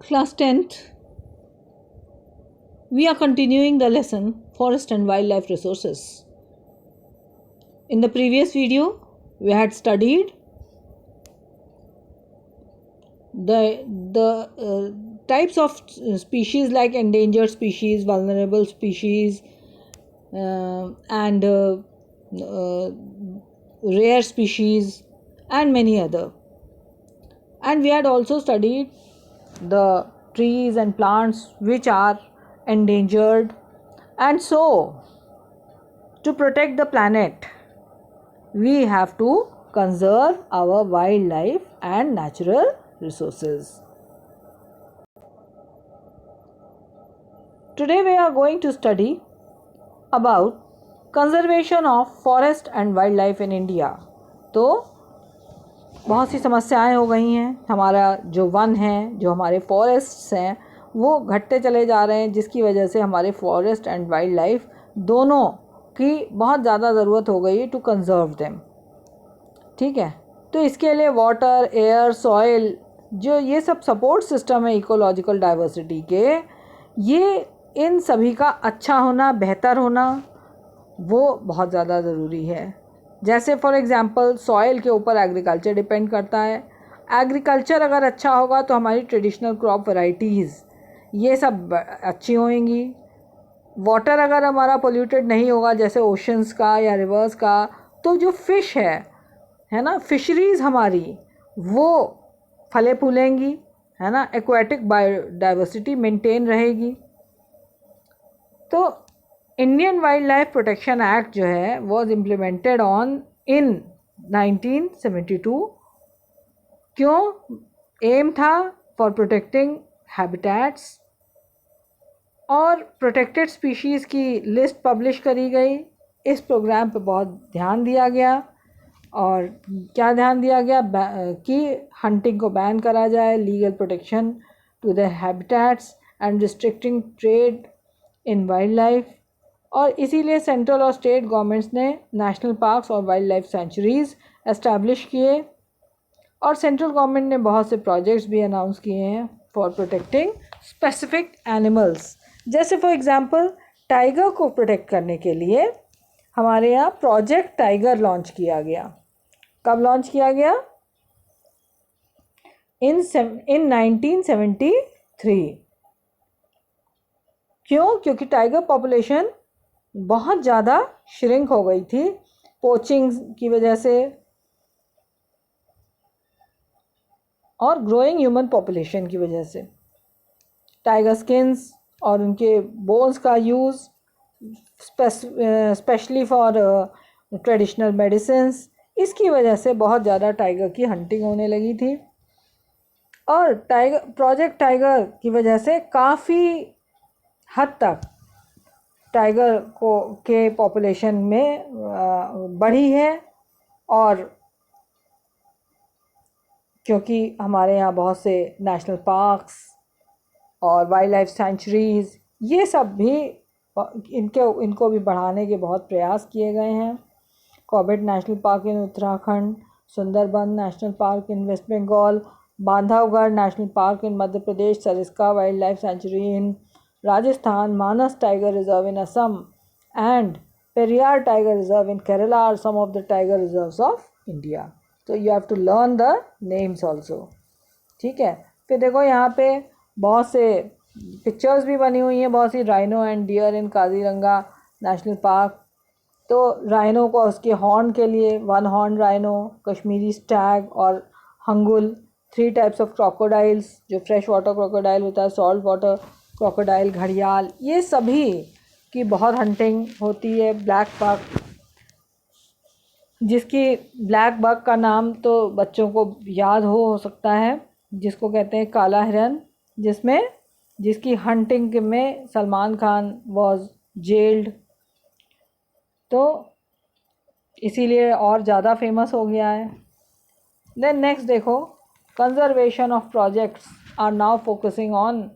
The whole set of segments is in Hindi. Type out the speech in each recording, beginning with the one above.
Class 10th, we are continuing the lesson Forest and Wildlife Resources. In the previous video, we had studied the types of species like endangered species, vulnerable species, and rare species, and many other. And we had also studied the trees and plants which are endangered. And so, to protect the planet, we have to conserve our wildlife and natural resources. Today we are going to study about conservation of forest and wildlife in India. तो बहुत सी समस्याएं हो गई हैं. हमारा जो वन है, जो हमारे फॉरेस्ट्स हैं, वो घटते चले जा रहे हैं, जिसकी वजह से हमारे फॉरेस्ट एंड वाइल्ड लाइफ दोनों की बहुत ज़्यादा ज़रूरत हो गई टू कंजर्व देम. ठीक है, तो इसके लिए वाटर, एयर, सॉइल, जो ये सब सपोर्ट सिस्टम है इकोलॉजिकल डाइवर्सिटी के, ये इन सभी का अच्छा होना, बेहतर होना, वो बहुत ज़्यादा ज़रूरी है. जैसे फॉर एग्ज़ाम्पल सॉइल के ऊपर एग्रीकल्चर डिपेंड करता है. एग्रीकल्चर अगर अच्छा होगा तो हमारी ट्रेडिशनल क्रॉप वैरायटीज़ ये सब अच्छी होंगी. वाटर अगर हमारा पोल्यूटेड नहीं होगा, जैसे ओशंस का या रिवर्स का, तो जो फ़िश है ना, फिशरीज़ हमारी वो फले फूलेंगी, है ना, एक्वाटिक बायोडाइवर्सिटी मेंटेन रहेगी. तो Indian wild life protection act जो है वॉज इम्प्लीमेंटेड इन 1972. क्यों? एम था फॉर प्रोटेक्टिंग हैबिटेट्स, और प्रोटेक्टेड स्पीशीज़ की लिस्ट पब्लिश करी गई. इस प्रोग्राम पे बहुत ध्यान दिया गया. और क्या ध्यान दिया गया कि हंटिंग को बैन करा जाए, legal protection to the habitats and restricting trade in wild life. और इसीलिए सेंट्रल और स्टेट गवर्नमेंट्स ने नेशनल पार्क्स और वाइल्ड लाइफ सेंचुरीज़ एस्टैब्लिश किए. और सेंट्रल गवर्नमेंट ने बहुत से प्रोजेक्ट्स भी अनाउंस किए हैं फॉर प्रोटेक्टिंग स्पेसिफिक एनिमल्स. जैसे फॉर एग्जांपल टाइगर को प्रोटेक्ट करने के लिए हमारे यहाँ प्रोजेक्ट टाइगर लॉन्च किया गया. कब लॉन्च किया गया? इन 1973. क्यों? क्योंकि टाइगर पॉपुलेशन बहुत ज़्यादा श्रिंक हो गई थी पोचिंग की वजह से और ग्रोइंग ह्यूमन पॉपुलेशन की वजह से. टाइगर स्किन्स और उनके बोन्स का use specially for traditional medicines, इसकी वजह से बहुत ज़्यादा टाइगर की हंटिंग होने लगी थी. और प्रोजेक्ट टाइगर की वजह से काफ़ी हद तक टाइगर के पॉपुलेशन में बढ़ी है. और क्योंकि हमारे यहाँ बहुत से नेशनल पार्क्स और वाइल्ड लाइफ सेंचुरीज़ ये सब भी इनको भी बढ़ाने के बहुत प्रयास किए गए हैं. Corbett national park in Uttarakhand, Sundarban national park in West Bengal, Bandhavgarh national park in Madhya Pradesh, Sariska wild life sanctuary in Rajasthan, Manas tiger reserve in Assam and Periyar tiger reserve in Kerala are some of the tiger reserves of India. तो you have to learn the names also. ठीक है, फिर देखो यहाँ पे बहुत से पिक्चर्स भी बनी हुई हैं, बहुत सी rhino and deer in Kaziranga national park. तो राइनो को उसके हॉर्न के लिए one horn rhino, Kashmiri stag और हंगुल, 3 टाइप्स ऑफ क्रोकोडाइल्स, जो फ्रेश वाटर क्रोकोडाइल होता है, सॉल्ट वाटर क्रोकोडाइल, घड़ियाल, ये सभी की बहुत हंटिंग होती है. ब्लैक बक, जिसकी ब्लैक बक का नाम तो बच्चों को याद हो सकता है, जिसको कहते हैं काला हिरन, जिसकी हंटिंग में सलमान खान वॉज जेल्ड. तो इसीलिए और ज़्यादा फेमस हो गया है. देन नेक्स्ट देखो, conservation of projects are now focusing on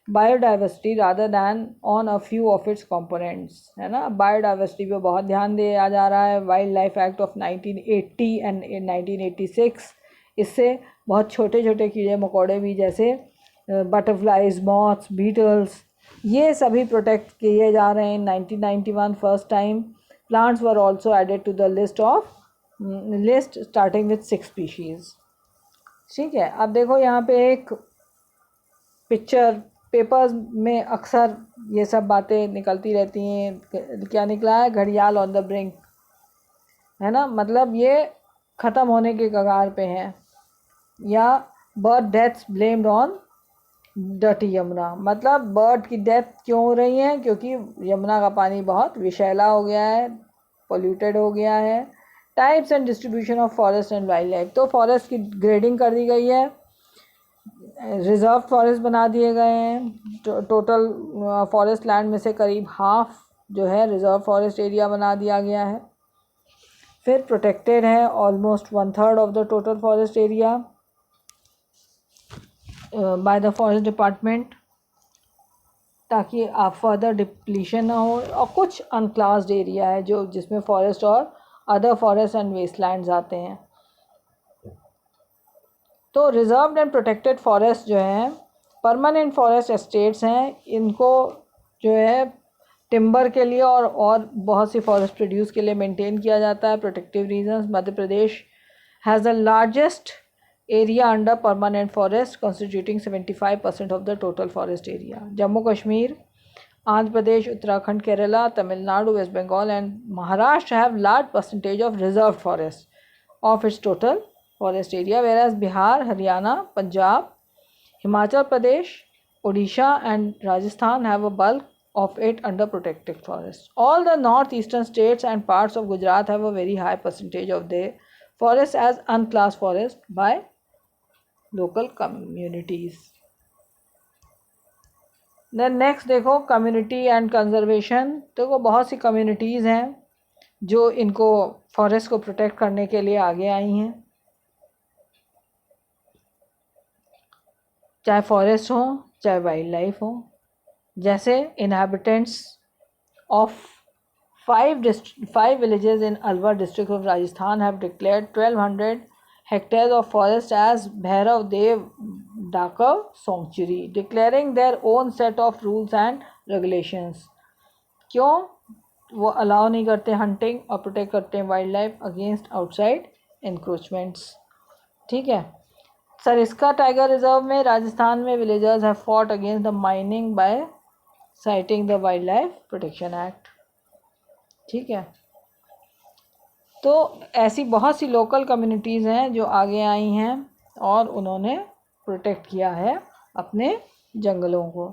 biodiversity rather than on a few of its components. है ना, बायोडाइवर्सिटी पे बहुत ध्यान दिया जा रहा है. Wild life act of 1980 and 1986, इससे बहुत छोटे छोटे कीड़े मकोड़े भी, जैसे बटरफ्लाइज, मॉथ्स, बीटल्स, ये सभी प्रोटेक्ट किए जा रहे हैं। 1991 first time plants were also added to the list starting with 6 species. ठीक है, अब देखो यहाँ पे एक पिक्चर, पेपर्स में अक्सर ये सब बातें निकलती रहती हैं। क्या निकला है? घड़ियाल ऑन द ब्रिंक, है ना, मतलब ये ख़त्म होने के कगार पे हैं। या bird deaths blamed on dirty Yamuna, मतलब बर्ड की डेथ क्यों हो रही है? क्योंकि यमुना का पानी बहुत विषैला हो गया है, पोल्यूटेड हो गया है। Types and distribution of forest and wild life, तो फॉरेस्ट की ग्रेडिंग कर दी गई है, रिजर्व फॉरेस्ट बना दिए गए हैं। टोटल फॉरेस्ट लैंड में से करीब हाफ जो है रिजर्व फॉरेस्ट एरिया बना दिया गया है। फिर प्रोटेक्टेड है almost 1/3 of the total forest area by the forest department, ताकि आप फर्दर डिप्लीशन ना हो। और कुछ अनक्लास्ड एरिया है जो जिसमें फॉरेस्ट और अदर फॉरेस्ट एंड वेस्टलैंड्स आते हैं। तो रिजर्व्ड एंड प्रोटेक्टेड फॉरेस्ट जो हैं परमानेंट फॉरेस्ट एस्टेट्स हैं। इनको जो है टिम्बर के लिए और बहुत सी फॉरेस्ट प्रोड्यूस के लिए मेंटेन किया जाता है। Protective regions, Madhya Pradesh has the largest area under permanent forest constituting 75% of the total forest area. Jammu Kashmir, Andhra Pradesh, Uttarakhand, Kerala, Tamil Nadu, West Bengal and Maharashtra have large percentage of reserve forest of its total forest area, whereas Bihar, Haryana, Punjab, Himachal Pradesh, Odisha and Rajasthan have a bulk of it under protected forest. All the northeastern states and parts of Gujarat have a very high percentage of their forests as unclassed forest by local communities. Then next देखो community and conservation। देखो बहुत सी communities हैं जो इनको forest को protect करने के लिए आगे आई हैं, चाहे फॉरेस्ट हो चाहे वाइल्ड लाइफ हो। जैसे inhabitants of 5 villages in Alwar district of Rajasthan have declared 1200 hectares of forest as Bhairav Dev Dakav sanctuary, declaring their own set of rules and regulations. क्यों? वो अलाउ नहीं करते हंटिंग और प्रोटेक्ट करते हैं wild life against outside encroachments. ठीक है, सरिस्का टाइगर रिजर्व में राजस्थान में villagers have fought against the mining by citing the wild life protection act. ठीक है, तो ऐसी बहुत सी लोकल कम्युनिटीज़ हैं जो आगे आई हैं और उन्होंने प्रोटेक्ट किया है अपने जंगलों को।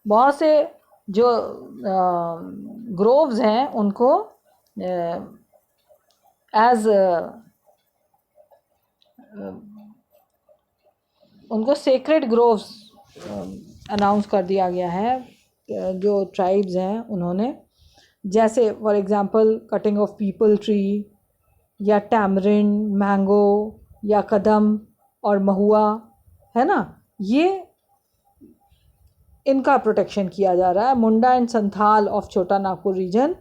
बहुत से जो ग्रोव्स हैं उनको एज उनको सेक्रेड ग्रोव्स अनाउंस कर दिया गया है जो ट्राइब्स हैं उन्होंने। जैसे for example cutting of people tree या टैमरिंड, मैंगो या कदम और महुआ, है ना, ये इनका प्रोटेक्शन किया जा रहा है। मुंडा एंड संथाल ऑफ छोटा नागपुर रीजन,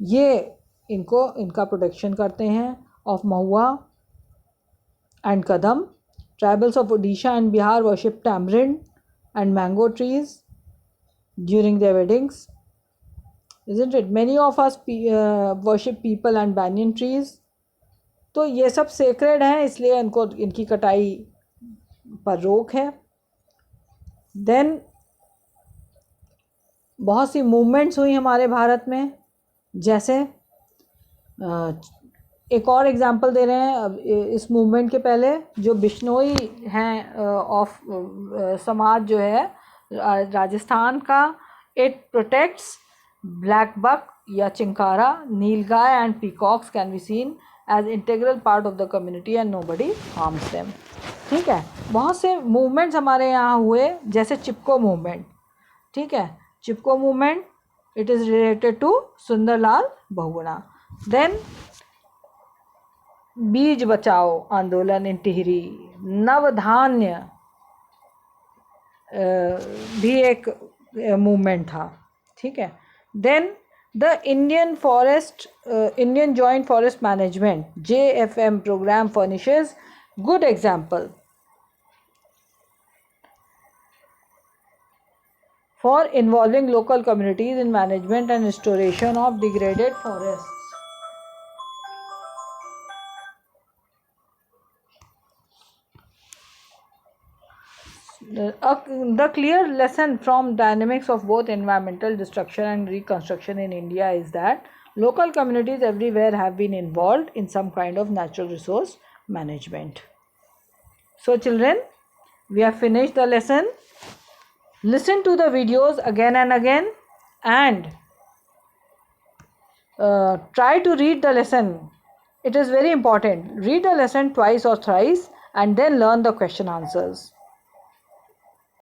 ये इनका प्रोटेक्शन करते हैं of Mahua and Kadam. Tribals of Odisha and Bihar worship tamarind and mango trees during their weddings, isn't it? Many of us worship people and banyan trees. तो ये सब सेक्रेड हैं, इसलिए इनकी कटाई पर रोक है। देन बहुत सी मूवमेंट्स हुई हमारे भारत में, जैसे एक और एग्जांपल दे रहे हैं इस मूवमेंट के पहले। जो बिश्नोई हैं ऑफ समाज जो है राजस्थान का, इट प्रोटेक्ट्स ब्लैक बक या chinkara, nilgai and peacocks can be seen as integral part of the community and nobody harms them. ठीक है, बहुत से मूवमेंट्स हमारे यहाँ हुए, जैसे चिपको मूवमेंट। ठीक है, Chipko movement it is related to Sunderlal Bahuguna. Then Beej Bachao आंदोलन इन टिहरी, नवधान्य भी एक मूवमेंट था। ठीक है, then the Indian joint forest management JFM programme furnishes good example for involving local communities in management and restoration of degraded forests. The clear lesson from dynamics of both environmental destruction and reconstruction in India is that local communities everywhere have been involved in some kind of natural resource management. So children, we have finished the lesson. Listen to the videos again and again and try to read the lesson. It is very important. Read the lesson twice or thrice and then learn the question answers.